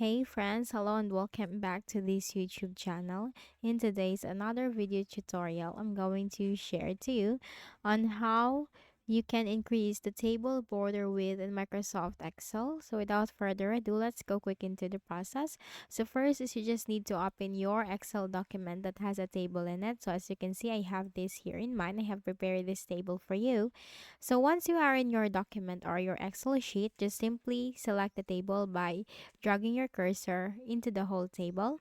Hey friends, hello and welcome back to this YouTube channel. In today's another video tutorial, I'm going to share to you on how you can increase the table border width in Microsoft Excel. So without further ado, let's go quick into the process. So first is you just need to open your Excel document that has a table in it. So as you can see, I have this here in mind. I have prepared this table for you. So once you are in your document or your Excel sheet, just simply select the table by dragging your cursor into the whole table.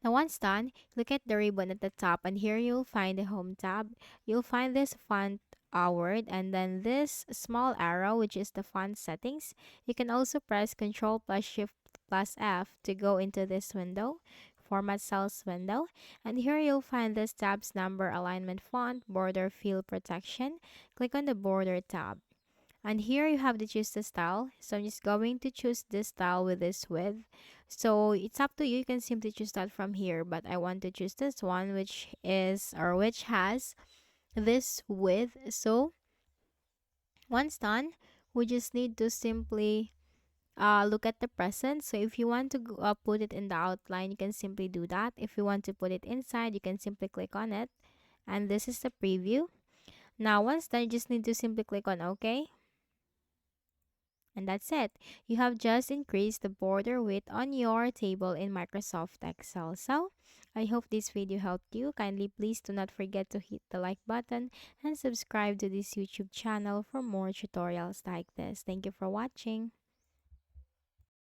Now once done, look at the ribbon at the top and here you'll find the home tab. You'll find this font word and then this small arrow which is the font settings. You can also press Ctrl plus Shift plus F to go into this window, format cells window, and here you'll find this tabs number alignment font border fill protection. Click on the border tab. And here you have to choose the style. So I'm just going to choose this style with this width. So it's up to you. You can simply choose that from here. But I want to choose this one which has this width. So once done, we just need to simply look at the present. So if you want to put it in the outline, you can simply do that. If you want to put it inside, you can simply click on it. And this is the preview. Now once done, you just need to simply click on OK. And that's it. You have just increased the border width on your table in Microsoft Excel. So, I hope this video helped you. Kindly please do not forget to hit the like button and subscribe to this YouTube channel for more tutorials like this. Thank you for watching.